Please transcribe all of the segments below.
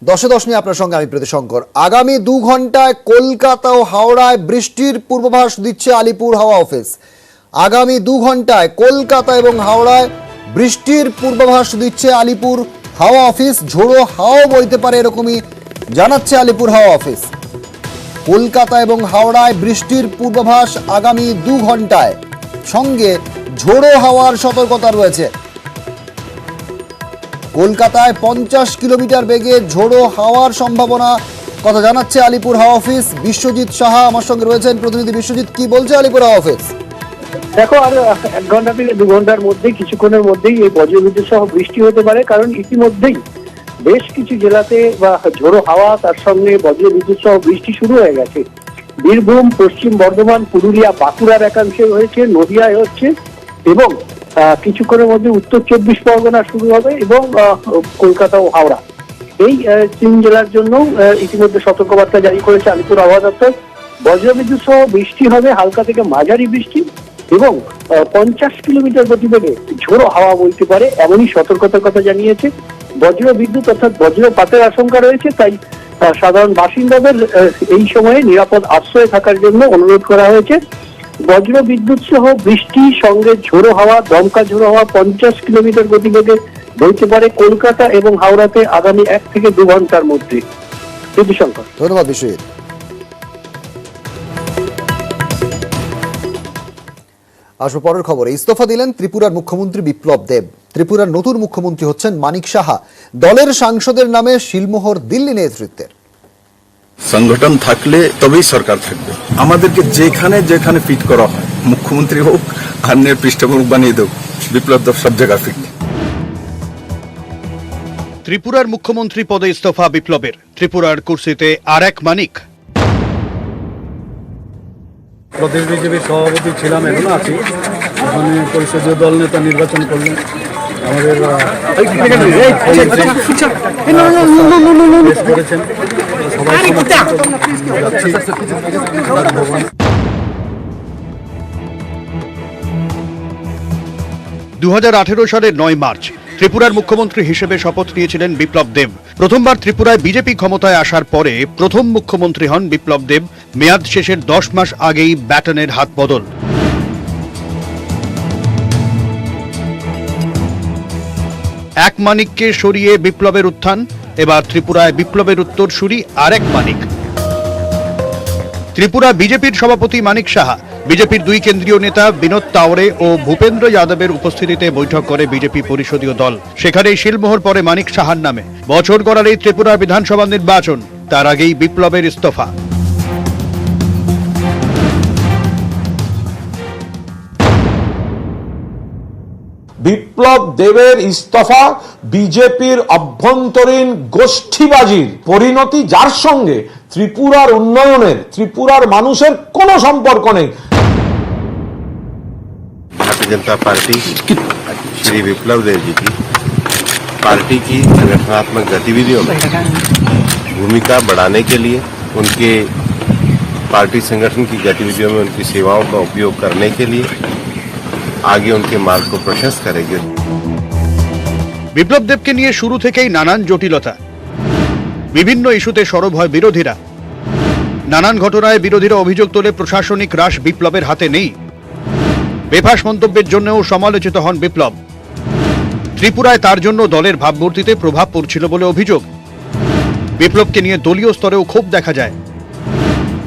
দশে দশ নিয়ে আপনার সঙ্গে আমি প্রীতিশঙ্কর। আগামী 2 ঘন্টায় কলকাতা ও হাওড়ায় বৃষ্টির পূর্বাভাস দিচ্ছে আলিপুর হাওয়া অফিস। আগামী 2 ঘন্টায় কলকাতা এবং হাওড়ায় বৃষ্টির পূর্বাভাস দিচ্ছে আলিপুর হাওয়া অফিস। ঝোড়ো হাওয়া বইতে পারে এরকমই জানাচ্ছে আলিপুর হাওয়া অফিস। কলকাতা এবং হাওড়ায় বৃষ্টির পূর্বাভাস আগামী 2 ঘন্টায়, সঙ্গে ঝোড়ো হাওয়ার সতর্কতা রয়েছে। কলকাতায় 50 কিলোমিটার বেগে ঝোড়ো হাওয়ার সম্ভাবনা কথা জানাচ্ছে আলিপুর হাওয়া অফিস। বিশ্বজিৎ সাহা আমার সঙ্গে রয়েছেন। প্রতিনিধি বিশ্বজিৎ, কি বলছে আলিপুর হাওয়া অফিস? দেখো, আর 1 ঘন্টা থেকে 2 ঘন্টার মধ্যেই, কিছুক্ষণের মধ্যেই এই বজ্রবিদ্যুৎ সহ বৃষ্টি হতে পারে। কারণ ইতিমধ্যেই বেশ কিছু জেলাতে বা ঝোড়ো হাওয়া তার সঙ্গে বজ্রবিদ্যুৎ সহ বৃষ্টি শুরু হয়ে গেছে। বীরভূম, পশ্চিম বর্ধমান, পুরুলিয়া, বাঁকুড়ার একাংশে হয়েছে, নদিয়ায় হচ্ছে, এবং কিছুক্ষণের মধ্যে উত্তর 24 পরগনা শুরু হবে, এবং কলকাতা ও হাওড়া, এই 3 জেলার জন্য ইতিমধ্যে সতর্কবার্তা জারি করেছে আলিপুর আবহাওয়া দপ্তর। বজ্রবিদ্যুৎ সহ বৃষ্টি হবে, হালকা থেকে মাঝারি বৃষ্টি, এবং 50 কিলোমিটার গতিবেগে ঝোড়ো হাওয়া বইতে পারে, এমনই সতর্কতার কথা জানিয়েছে। বজ্রবিদ্যুৎ অর্থাৎ বজ্রপাতের আশঙ্কা রয়েছে, তাই সাধারণ বাসিন্দাদের এই সময়ে নিরাপদ আশ্রয়ে থাকার জন্য অনুরোধ করা হয়েছে। বজ্রবিদ্যুৎ সহ বৃষ্টি সঙ্গে ঝোড়ো হাওয়া, দমকা ঝোড়ো হাওয়া 50 কিলোমিটার গতিবেগে বইতে পারে কলকাতা এবং হাওড়াতে আগামী 1 থেকে 2 ঘন্টার মধ্যে। প্রীতিশঙ্কর, ধন্যবাদ বিশ্বজিৎ। আসবো পরের খবরে। ইস্তফা দিলেন ত্রিপুরার মুখ্যমন্ত্রী বিপ্লব দেব। ত্রিপুরার নতুন মুখ্যমন্ত্রী হচ্ছেন মানিক সাহা। দলের সাংসদের নামে শিলমোহর দিল্লি নেতৃত্বের। সংগঠন থাকলে তবেই সরকার থাকবে। আমাদেরকে যেখানে যেখানে ফিট করা হয়, মুখ্যমন্ত্রী হোক, আন্যের পৃষ্ঠপোষক বানিয়ে দেব, বিপ্লব দেব সব জায়গায় ফিট। ত্রিপুরার মুখ্যমন্ত্রী পদে ইস্তফা বিপ্লবের। ত্রিপুরার কুর্সিতে আর এক মানিক। প্রদেশ বিজেপির সভাপতি ছিলাম, এখনো আছি। ওখানে পরিষদীয় দল নেতা নির্বাচন করলেন। আমাদের করেছেন সবাই। 2018 সালের 9 মার্চ ত্রিপুরার মুখ্যমন্ত্রী হিসেবে শপথ নিয়েছিলেন বিপ্লব দেব। প্রথমবার ত্রিপুরায় বিজেপি ক্ষমতায় আসার পরে প্রথম মুখ্যমন্ত্রী হন বিপ্লব দেব। মেয়াদ শেষের 10 মাস আগেই ব্যাটনের হাত বদল। এক মানিককে সরিয়ে বিপ্লবের উত্থান। এবার ত্রিপুরায় বিপ্লবের উত্তরসূরি আরেক মানিক। ত্রিপুরা বিজেপির সভাপতি মানিক সাহা বিজেপির 2 কেন্দ্রীয় নেতা বিনোদ তাওরে ও ভূপেন্দ্র যাদবের উপস্থিতিতে বৈঠক করে বিজেপি পরিষদীয় দল। সেখানেই শিলমোহর পড়ে মানিক সাহার নামে। বছর গড়ালেই ত্রিপুরার বিধানসভা নির্বাচন, তার আগেই বিপ্লবের ইস্তফা। বিপ্লব দেবের ইস্তফা বিজেপির অভ্যন্তরীণ গোষ্ঠীবাজির পরিণতি, যার সঙ্গে ত্রিপুরার উন্নয়নের, ত্রিপুরার মানুষের কোনো সম্পর্ক নেই। भारतीय जनता पार्टी श्री विप्लव देव जी की पार्टी की संगठनात्मक गतिविधियों में भूमिका बढ़ाने के लिए, उनके पार्टी संगठन की गतिविधियों में उनकी सेवाओं का उपयोग करने के लिए आगे उनके मार्ग को प्रशस्त करेंगे। বিপ্লব দেবকে নিয়ে শুরু থেকেই নানান জটিলতা। বিভিন্ন ইস্যুতে সরব হয় বিরোধীরা। নানান ঘটনায় বিরোধীরা অভিযোগ তোলে প্রশাসনিক রাশ বিপ্লবের হাতে নেই। বেফাস মন্তব্যের জন্যও সমালোচিত হন বিপ্লব। ত্রিপুরায় তার জন্য দলের ভাবমূর্তিতে প্রভাব পড়ছিল বলে অভিযোগ। বিপ্লবকে নিয়ে দলীয় স্তরেও ক্ষোভ দেখা যায়।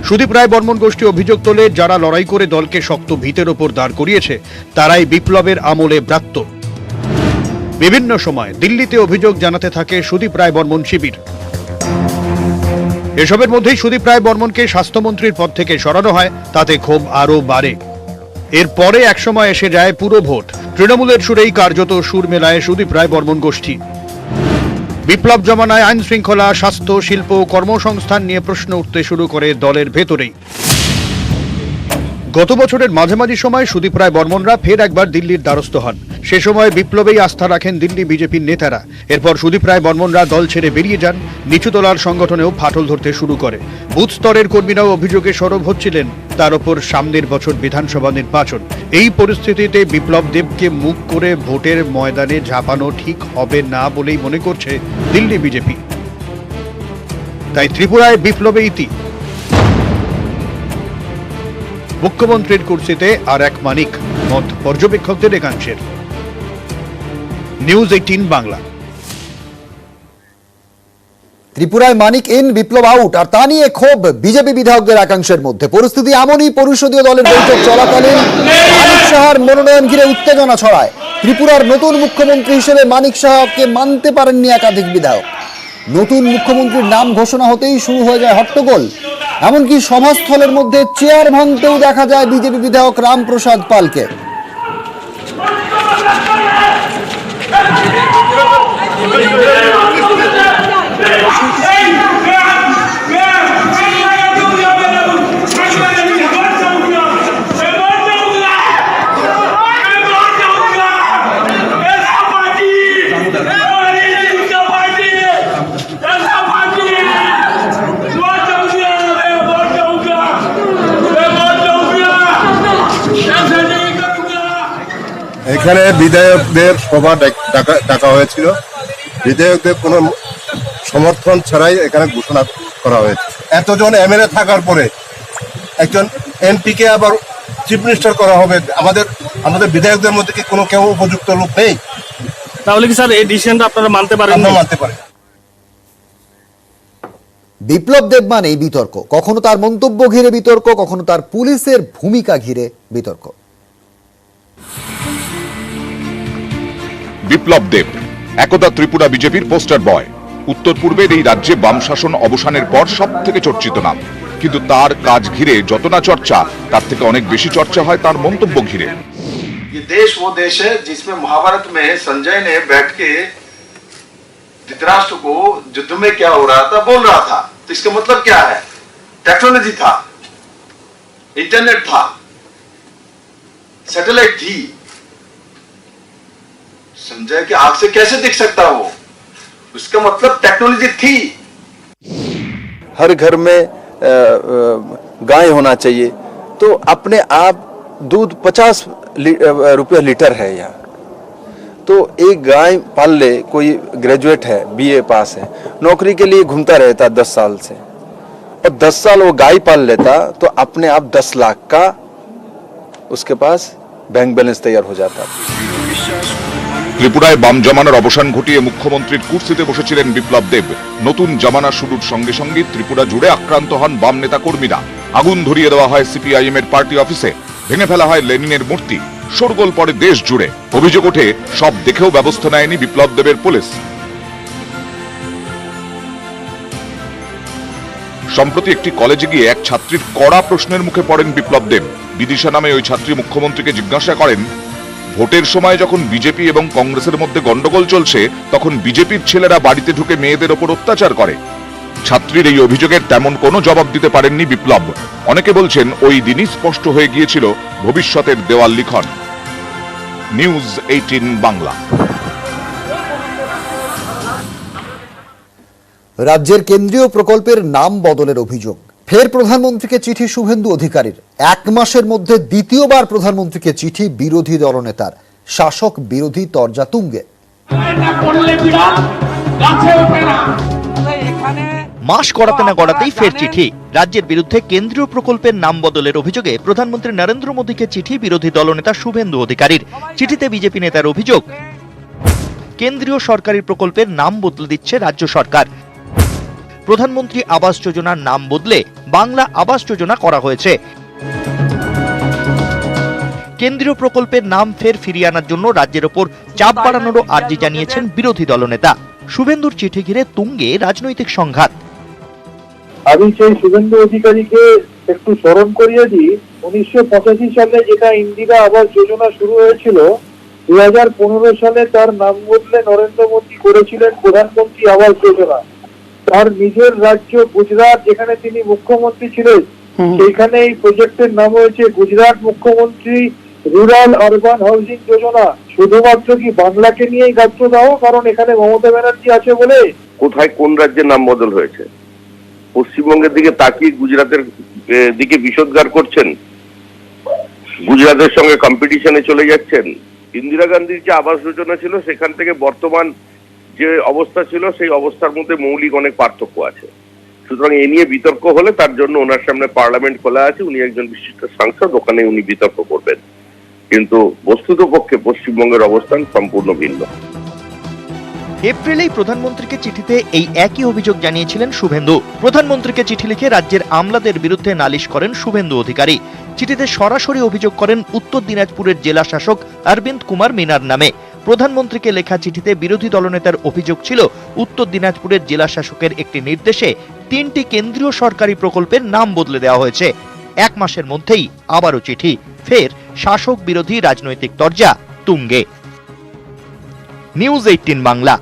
সুদীপ রায় বর্মন গোষ্ঠী অভিযোগ তোলে, যারা লড়াই করে দলকে শক্ত ভিতের ওপর দাঁড় করিয়েছে তারাই বিপ্লবের আমলে ব্রাত্য। বিভিন্ন সময় দিল্লিতে অভিযোগ জানাতে থাকে সুদীপ রায় বর্মন শিবির। এসবের মধ্যেই সুদীপ রায় বর্মনকে স্বাস্থ্যমন্ত্রীর পদ থেকে সরানো হয়, তাতে ক্ষোভ আরও বাড়ে। এরপরে একসময় এসে যায় পুরো ভোট। তৃণমূলের সুরেই কার্যত সুর মেলায় সুদীপ রায় বর্মন গোষ্ঠী। বিপ্লব জমানায় আইন শৃঙ্খলা, স্বাস্থ্য, শিল্প, কর্মসংস্থান নিয়ে প্রশ্ন উঠতে শুরু করে দলের ভেতরেই। গত বছরের মাঝামাঝি সময় সুদীপ রায় বর্মনরা ফের একবার দিল্লির দ্বারস্থ হন। সে সময় বিপ্লবেই আস্থা রাখেন দিল্লি বিজেপির নেতারা। এরপর সুদীপ রায় বর্মনরা দল ছেড়ে বেরিয়ে যান। নিচুতলার সংগঠনেও ফাটল ধরতে শুরু করে। বুথ স্তরের কর্মীরাও অভিযোগে সরব হচ্ছিলেন। তার উপর সামনের বছর বিধানসভা নির্বাচন। এই পরিস্থিতিতে বিপ্লব দেবকে মুখ করে ভোটের ময়দানে ঝাঁপানো ঠিক হবে না বলেই মনে করছে দিল্লি বিজেপি। তাই ত্রিপুরায় বিপ্লবে ইতি। মুখ্যমন্ত্রীর কুর্সিতে আর এক মানিক, মত পর্যবেক্ষকদের একাংশের। নিউজ 18 বাংলা। ত্রিপুরায় মানিক ইন, বিপ্লব আউট, আর তা নিয়ে ক্ষোভ বিজেপি বিধায়কদের একাংশের মধ্যে। পরিস্থিতি এমনই পরিষদীয় দলের বৈঠক চলাকালীন মানিক সাহার মনোনয়ন ঘিরে উত্তেজনা ছড়ায়। ত্রিপুরার নতুন মুখ্যমন্ত্রী হিসেবে মানিক সাহাকে মানতে পারেননি একাধিক বিধায়ক। নতুন মুখ্যমন্ত্রীর নাম ঘোষণা হতেই শুরু হয়ে যায় হট্টগোল। এমনকি সভাস্থলের মধ্যে চেয়ার ভাঙতেও দেখা যায় বিজেপি বিধায়ক রামপ্রসাদ পালকে। এখানে বিধায়কদের সভা ডাকা হয়েছিল। বিধায়কদের কোনো সমর্থন ছাড়াই এখানে ঘোষণা করা হয়েছে। এতজন এমএলএ থাকার পরে একজন এমপিকে আবার চিফ মিনিস্টার করা হবে, আমাদের বিধায়কদের মধ্যে কি কোনো কেউ উপযুক্ত লোক নেই? তাহলে কি স্যার এই ডিসিশনটা আপনারা মানতে পারেন? আমরা মানতে পারি। বিপ্লব দেব মানেই বিতর্ক, কখনো তার মন্তব্য ঘিরে বিতর্ক, কখনো তার পুলিশের ভূমিকা ঘিরে বিতর্ক। বিপ্লব দেব একদা ত্রিপুরা বিজেপির পোস্টার বয়। উত্তর পূর্বের এই রাজ্যে বাম শাসন অবসানের পর সব থেকে চর্চিত নাম, কিন্তু তার কাজ ঘিরে যত না চর্চা, তার থেকে অনেক বেশি চর্চা হয় তার মন্তব্য ঘিরে। ये देश वो देश है जिसमें महाभारत में संजय ने बैठ के धृतराष्ट्र को युद्ध में क्या हो रहा था बोल रहा था। तो इसका मतलब क्या है? टेक्नोलॉजी था, इंटरनेट था, सैटेलाइट थी। संजय के आंख से कैसे दिख सकता वो? उसका मतलब टेक्नोलॉजी थी। हर घर में गाय होना चाहिए, तो अपने आप दूध 50 रुपये लीटर है यहाँ। तो एक गाय पाल ले, कोई ग्रेजुएट है, बीए पास है, नौकरी के लिए घूमता रहता 10 साल से, और 10 साल वो गाय पाल लेता तो अपने आप 10 लाख का उसके पास बैंक बैलेंस तैयार हो जाता। ত্রিপুরায় বাম জামানার অবসান ঘটিয়ে মুখ্যমন্ত্রীর কুর্সিতে বসেছিলেন বিপ্লব দেব। নতুন জামানা শুরুর সঙ্গে সঙ্গে ত্রিপুরা জুড়ে আক্রান্ত হন বাম নেতা কর্মীরা। আগুন ধরিয়ে দেওয়া হয় সিপিআইএম এর পার্টি অফিসে, ভেঙে ফেলা হয় লেনিনের মূর্তি, শোরগোল পড়ে দেশ জুড়ে। অভিযোগ ওঠে সব দেখেও ব্যবস্থা নেয়নি বিপ্লব দেবের পুলিশ। সম্প্রতি একটি কলেজে গিয়ে এক ছাত্রীর কড়া প্রশ্নের মুখে পড়েন বিপ্লব দেব। বিদিশা নামে ওই ছাত্রী মুখ্যমন্ত্রীকে জিজ্ঞাসা করেন, ভোটের সময় যখন বিজেপি এবং কংগ্রেসের মধ্যে গন্ডগোল চলছে, তখন বিজেপির ছেলেরা বাড়িতে ঢুকে মেয়েদের ওপর অত্যাচার করে। ছাত্রীর এই অভিযোগের তেমন কোনো জবাব দিতে পারেননি বিপ্লব। অনেকে বলছেন ওই দিনই স্পষ্ট হয়ে গিয়েছিল ভবিষ্যতের দেওয়াল লিখন। নিউজ 18 বাংলা। রাজ্যের কেন্দ্রীয় প্রকল্পের নাম বদলের অভিযোগ। ফের প্রধানমন্ত্রীকে চিঠি শুভেন্দু অধিকারীর। 1 মাসের মধ্যে দ্বিতীয়বার প্রধানমন্ত্রীকে চিঠি বিরোধী দলনেতার। শাসক বিরোধী তরজা তুঙ্গে। মাস গড়াতে না গড়াতেই ফের চিঠি। রাজ্যের বিরুদ্ধে কেন্দ্রীয় প্রকল্পের নাম বদলের অভিযোগে প্রধানমন্ত্রী নরেন্দ্র মোদীকে চিঠি বিরোধী দলনেতা শুভেন্দু অধিকারীর। চিঠিতে বিজেপি নেতার অভিযোগ, কেন্দ্রীয় সরকারি প্রকল্পের নাম বদলে দিচ্ছে রাজ্য সরকার। প্রধানমন্ত্রী আবাস যোজনার নাম বদলে বাংলা আবাস যোজনা করা হয়েছে। কেন্দ্রীয় প্রকল্পের নাম ফের ফিরিয়ে আনার জন্য রাজ্যের ওপর চাপ বাড়ানোরও আর্জি জানিয়েছেন বিরোধী দলনেতা। শুভেন্দুর চিঠি ঘিরে তুঙ্গে রাজনৈতিক সংঘাত। আমি সেই শুভেন্দু অধিকারীকে একটু স্মরণ করিয়ে দিই, 1985 সালে যেটা ইন্দিরা আবাস যোজনা শুরু হয়েছিল, 2015 সালে তার নাম বদলে নরেন্দ্র মোদী করেছিলেন প্রধানমন্ত্রী আবাস যোজনা। তার নিজের রাজ্য গুজরাট, যেখানে তিনি মুখ্যমন্ত্রী ছিলেন, সেখানে এই প্রজেক্টের নাম হয়েছে গুজরাট মুখ্যমন্ত্রী রুরাল আরবান হাউজিং যোজনা। শুধুমাত্র কি বাংলাকে নিয়েই গাত্র দাও, কারণ এখানে মমতা ব্যানার্জি আছে বলে? কোথায় কোন রাজ্যের নাম বদল হয়েছে? পশ্চিমবঙ্গের দিকে তাকিয়ে গুজরাটের দিকে বিষোদ্গার করছেন, গুজরাটের সঙ্গে কম্পিটিশনে চলে যাচ্ছেন। ইন্দিরা গান্ধীর যে আবাস যোজনা ছিল, সেখান থেকে বর্তমান যে অবস্থা ছিল, সেই অবস্থার মধ্যে মৌলিক অনেক পার্থক্য আছে। সুতরাং এ নিয়ে বিতর্ক হলে তার জন্য ওনার সামনে পার্লামেন্ট খোলা আছে, উনি একজন বিশিষ্ট সাংসদ, ওখানে উনি বিতর্ক করবেন। কিন্তু বস্তুতপক্ষে পশ্চিমবঙ্গের অবস্থান সম্পূর্ণ ভিন্ন। এপ্রিলেই প্রধানমন্ত্রীকে চিঠিতে এই একই অভিযোগ জানিয়েছিলেন শুভেন্দু। প্রধানমন্ত্রীকে চিঠি লিখে রাজ্যের আমলাদের বিরুদ্ধে নালিশ করেন শুভেন্দু অধিকারী। চিঠিতে সরাসরি অভিযোগ করেন উত্তর দিনাজপুরের জেলা শাসক অরবিন্দ কুমার মিনার নামে। প্রধানমন্ত্রীকে লেখা চিঠিতে বিরোধী দলনেতার অভিযোগ ছিল উত্তর দিনাজপুরের জেলা শাসকের একটি নির্দেশে 3টি কেন্দ্রীয় সরকারি প্রকল্পের নাম বদলে দেওয়া হয়েছে। 1 মাসের মধ্যেই আবারও চিঠি, ফের শাসক বিরোধী রাজনৈতিক তরজা তুঙ্গে। নিউজ 18 বাংলা।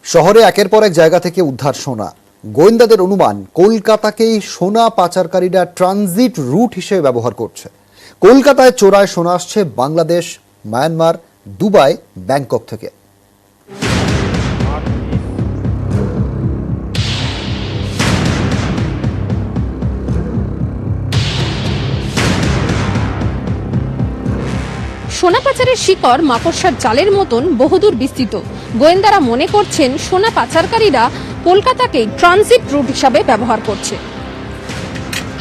শহরে একের পর এক জায়গা থেকে উদ্ধার সোনা। গোয়েন্দাদের অনুমান কলকাতাকেই সোনা পাচারকারীরা ট্রানজিট রুট হিসেবে ব্যবহার করছে। কলকাতায় চোরায় সোনা আসছে বাংলাদেশ, মায়ানমার, দুবাই, ব্যাংকক থেকে। সোনা পাচারের শিকড় মাকড়সার জালের মতন বহুদূর বিস্তৃত। গোয়েন্দারা মনে করছেন সোনা পাচারকারীরা কলকাতাকে ট্রানজিট রুট হিসাবে ব্যবহার করছে।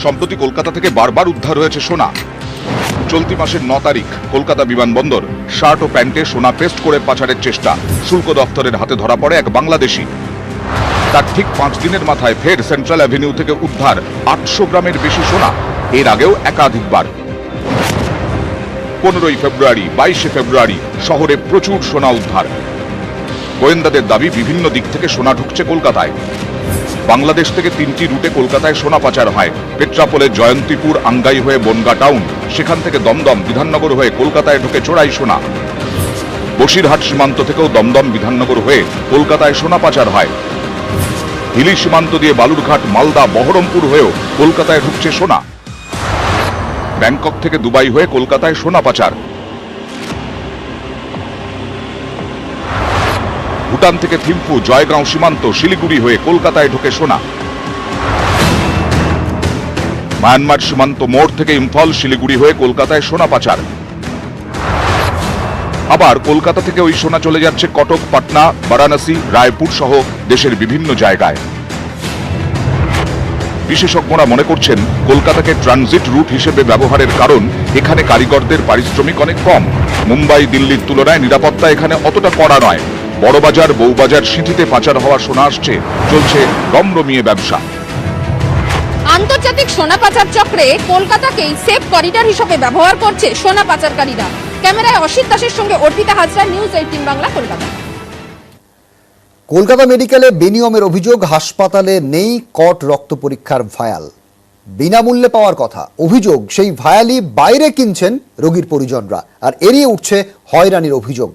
সম্প্রতি কলকাতা থেকে বারবার উদ্ধার হয়েছে সোনা। চলতি মাসের 9 তারিখ কলকাতা বিমানবন্দর শার্ট ও প্যান্টে সোনা পেস্ট করে পাচারের চেষ্টা। শুল্ক দপ্তরের হাতে ধরা পড়ে এক বাংলাদেশি। তার ঠিক 5 দিনের মাথায় ফের সেন্ট্রাল অ্যাভিনিউ থেকে উদ্ধার 800 গ্রামের বেশি সোনা। এর আগেও একাধিকবার 15 ফেব্রুয়ারি, 22 ফেব্রুয়ারি শহরে প্রচুর সোনা উদ্ধার। গোয়েন্দাদের দাবি বিভিন্ন দিক থেকে সোনা ঢুকছে কলকাতায়। বাংলাদেশ থেকে 3টি রুটে কলকাতায় সোনা পাচার হয়। পেট্রাপোলে জয়ন্তীপুর, আঙ্গাই হয়ে বনগা টাউন, সেখান থেকে দমদম, বিধাননগর হয়ে কলকাতায় ঢুকে চোরাই সোনা। বসিরহাট সীমান্ত থেকেও দমদম, বিধাননগর হয়ে কলকাতায় সোনা পাচার হয়। হিলি সীমান্ত দিয়ে বালুরঘাট, মালদা, বহরমপুর হয়েও কলকাতায় ঢুকছে সোনা। ব্যাংকক থেকে দুবাই হয়ে কলকাতায় সোনা পাচার। ভুটান থেকে থিম্পু, জয়গাঁও সীমান্ত, শিলিগুড়ি হয়ে কলকাতায় ঢোকে সোনা। মায়ানমার সীমান্ত মোড় থেকে ইম্ফল, শিলিগুড়ি হয়ে কলকাতায় সোনা পাচার। আবার কলকাতা থেকে ওই সোনা চলে যাচ্ছে কটক, পাটনা, বারাণসী, রায়পুর সহ দেশের বিভিন্ন জায়গায়। বিশেষজ্ঞরা মনে করছেন কলকাতাকে ট্রানজিট রুট হিসেবে ব্যবহারের কারণ এখানে কারিগরদের পারিশ্রমিক অনেক কম। মুম্বাই, দিল্লির তুলনায় নিরাপত্তা এখানে অতটা কড়া নয়। বড়বাজার, বউবাজার, সিঁথিতে পাচার হওয়া সোনা আসছে, চলছে রমরমিয়ে ব্যবসা। আন্তর্জাতিক সোনা পাচার চক্রে কলকাতাকেই সেফ করিডর হিসেবে ব্যবহার করছে সোনা পাচারকারীরা। ক্যামেরায় অসিত দাসের সঙ্গে অর্পিতা হাজরা, নিউজ 18 বাংলা, কলকাতা। কলকাতা মেডিকেলে বেনিয়মের অভিযোগ, হাসপাতালে নেই কট রক্ত পরীক্ষার ভায়াল। বিনামূল্যে পাওয়ার কথা। অভিযোগ সেই ভায়ালই বাইরে কিনছেন রোগীর পরিজনরা, আর এড়িয়ে উঠছে হয়রানির অভিযোগ।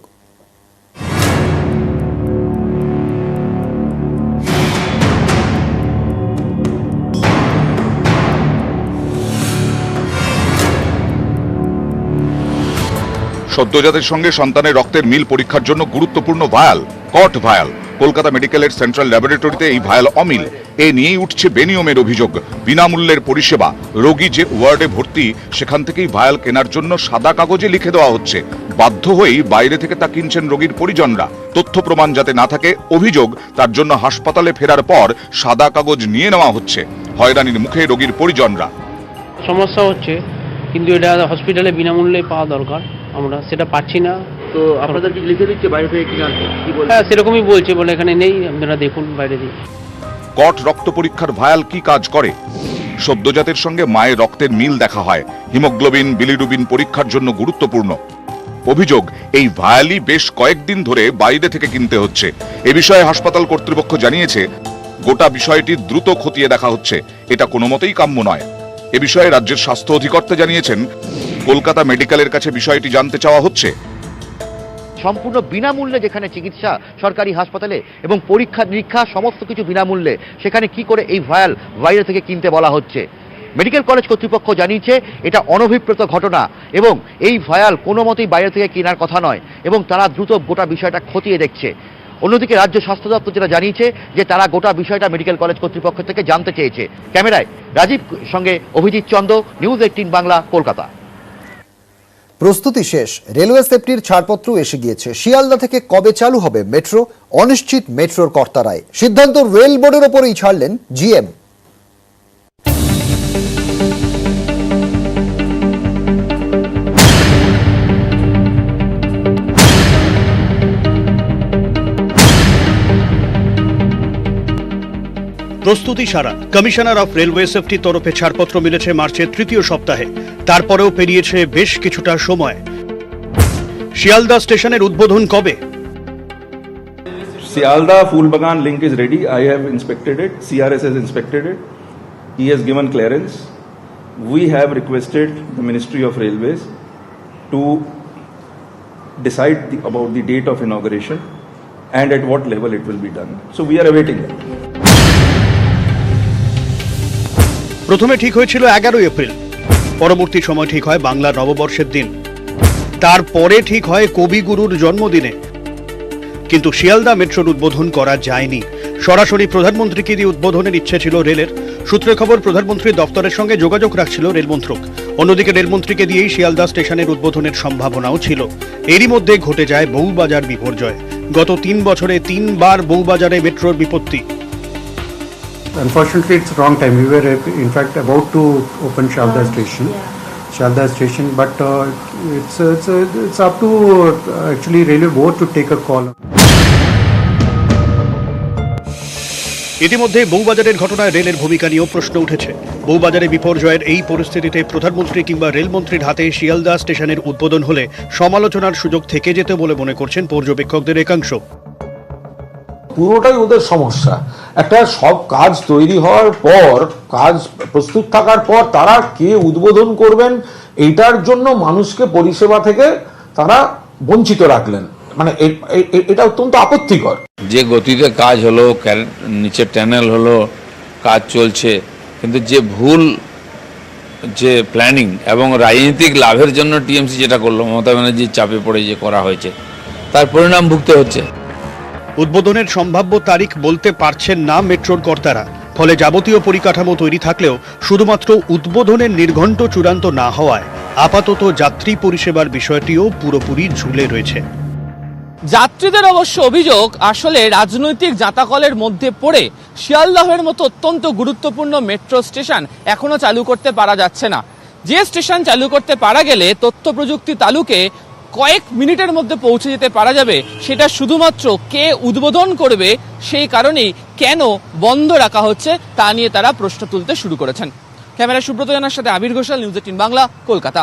সদ্যজাতের সঙ্গে সন্তানের রক্তের মিল পরীক্ষার জন্য গুরুত্বপূর্ণ ভায়াল, কট ভায়াল। কলকাতা মেডিকেলের সেন্ট্রাল ল্যাবরেটরিতে এই ভায়াল অমিল। এ নিয়েই উঠছে বেনিয়মের অভিযোগ। বিনামূল্যের পরিষেবা। রোগী যে ওয়ার্ডে ভর্তি সেখান থেকেই ভায়াল কেনার জন্য সাদা কাগজে লিখে দেওয়া হচ্ছে। বাধ্য হয়েই বাইরে থেকে তা কিনছেন রোগীর পরিজনরা। তথ্য প্রমাণ যাতে না থাকে অভিযোগ, তার জন্য হাসপাতালে ফেরার পর সাদা কাগজ নিয়ে নেওয়া হচ্ছে। হয়রানির মুখে রোগীর পরিজনরা। সমস্যা হচ্ছে, কিন্তু এটা হসপিটালে বিনামূল্যে পাওয়া দরকার, আমরা সেটা পাচ্ছি না। তো আপনাদের কি লিখে দিচ্ছে বাইরে থেকে কিনে আনতে? কি বলে? হ্যাঁ, সেরকমই বলছে, বলে এখানে নেই, আপনারা দেখুন বাইরে দিয়ে। কট রক্ত পরীক্ষার ভায়াল কি কাজ করে? সদ্যজাতের সঙ্গে মায়ের রক্তের মিল দেখা হয়। হিমোগ্লোবিন, বিলিরুবিন পরীক্ষার জন্য গুরুত্বপূর্ণ। অভিযোগ, এই ভায়ালই বেশ কয়েকদিন ধরে বাইরে থেকে কিনতে হচ্ছে। এ বিষয়ে হাসপাতাল কর্তৃপক্ষ জানিয়েছে, গোটা বিষয়টি দ্রুত খতিয়ে দেখা হচ্ছে। এটা কোনো মতেই কাম্য নয়। এ বিষয়ে রাজ্যের স্বাস্থ্য অধিকর্তা জানিয়েছেন, কলকাতা মেডিকেলের কাছে বিষয়টি জানতে চাওয়া হচ্ছে। সম্পূর্ণ বিনামূল্যে যেখানে চিকিৎসা সরকারি হাসপাতালে এবং পরীক্ষা নিরীক্ষা সমস্ত কিছু বিনামূল্যে, সেখানে কি করে এই ভায়াল বাইরে থেকে কিনতে বলা হচ্ছে? মেডিকেল কলেজ কর্তৃপক্ষ জানিয়েছে এটা অনভিপ্রেত ঘটনা এবং এই ভায়াল কোনো মতেই বাইরে থেকে কেনার কথা নয় এবং তারা দ্রুত গোটা বিষয়টা খতিয়ে দেখছে। অন্যদিকে রাজ্য স্বাস্থ্য দপ্তর যেটা জানিয়েছে যে তারা গোটা বিষয়টা মেডিকেল কলেজ কর্তৃপক্ষ থেকে জানতে চেয়েছে। ক্যামেরায় রাজীব সঙ্গে অভিজিৎ চন্দ, নিউজ 18 বাংলা, কলকাতা। প্রস্তুতি শেষ, রেলওয়ে সেফটির ছাড়পত্র এসে গিয়েছে। শিয়ালদা থেকে কবে চালু হবে মেট্রো, অনিশ্চিত মেট্রোর কর্তারায়। সিদ্ধান্ত রেল বোর্ডের ওপরেই ছাড়লেন জিএম। প্রস্তুতি সারা। কমিশনার অফ রেলওয়ে সেফটির তরফে ছাড়পত্র মিলেছে মার্চের তৃতীয় সপ্তাহে। তারপরেও পেরিয়েছে বেশ কিছুটা সময়। শিয়ালদা স্টেশনের উদ্বোধন কবে? Sialda Fulbagan link is ready. I have inspected it. CRS has inspected it. He has given clearance. We have requested the Ministry of Railways to decide about the date of inauguration and at what level it will be done. So we are awaiting that. প্রথমে ঠিক হয়েছিল 11 April, পরবর্তী সময় ঠিক হয় বাংলা নববর্ষের দিন, তারপরে ঠিক হয় কবিগুরুর জন্মদিনে। কিন্তু শিয়ালদা মেট্রোর উদ্বোধন করা যায়নি। সরাসরি প্রধানমন্ত্রীকে দিয়ে উদ্বোধনের ইচ্ছে ছিল রেলের। সূত্রের খবর, প্রধানমন্ত্রীর দপ্তরের সঙ্গে যোগাযোগ রাখছিল রেলমন্ত্রক। অন্যদিকে রেলমন্ত্রীকে দিয়েই শিয়ালদা স্টেশনের উদ্বোধনের সম্ভাবনাও ছিল। এরই মধ্যে ঘটে যায় বউবাজার বিপর্যয়। গত 3 বছরে 3 বার বউবাজারে মেট্রোর বিপত্তি। Unfortunately, it's wrong time. We were in fact about to open Shalda station, but it's up to actually railway board to take a call. ইতিমধ্যে বউবাজারের ঘটনায় রেলের ভূমিকা নিয়েও প্রশ্ন উঠেছে। বউবাজারে বিপর্যয়ের এই পরিস্থিতিতে প্রধানমন্ত্রী কিংবা রেলমন্ত্রীর হাতে শিয়ালদা স্টেশনের উদ্বোধন হলে সমালোচনার সুযোগ থেকে যেত বলে মনে করছেন পর্যবেক্ষকদের একাংশ। পুরোটাই ওদের সমস্যা। একটা সব কাজ তৈরি হওয়ার পর, কাজ প্রস্তুত থাকার পর তারা কে উদ্বোধন করবেন, এইটার জন্য মানুষকে পরিষেবা থেকে তারা বঞ্চিত রাখলেন। মানে এটা অত্যন্ত আপত্তিকর। যে গতিতে কাজ হলো, নিচে ট্যানেল হলো, কাজ চলছে, কিন্তু যে ভুল যে প্ল্যানিং এবং রাজনৈতিক লাভের জন্য টিএমসি যেটা করলো, মমতা ব্যানার্জির চাপে পড়ে যে করা হয়েছে, তার পরিণাম ভুগতে হচ্ছে। উদ্বোধনের সম্ভাব্য তারিখ বলতে পারছেন না মেট্রোর কর্তারা। ফলে যাবতীয় পরিকাঠামো তৈরি থাকলেও শুধুমাত্র উদ্বোধনের নির্ঘণ্ট চূড়ান্ত না হওয়ায় আপাতত যাত্রী পরিষেবার বিষয়টিও পুরোপুরি ঝুলে রয়েছে। যাত্রীদের অবশ্য অভিযোগ, আসলে রাজনৈতিক জাঁতাকলের মধ্যে পড়ে শিয়ালদহের মতো অত্যন্ত গুরুত্বপূর্ণ মেট্রো স্টেশন এখনো চালু করতে পারা যাচ্ছে না। যে স্টেশন চালু করতে পারা গেলে তথ্য প্রযুক্তি তালুকে কয়েক মিনিটের মধ্যে পৌঁছে যেতে পারা যাবে, সেটা শুধুমাত্র কে উদ্বোধন করবে সেই কারণেই কেন বন্ধ রাখা হচ্ছে তা নিয়ে তারা প্রশ্ন তুলতে শুরু করেছেন। ক্যামেরা সুব্রত জানার সাথে আবির ঘোষাল, নিউজ 18 বাংলা, কলকাতা।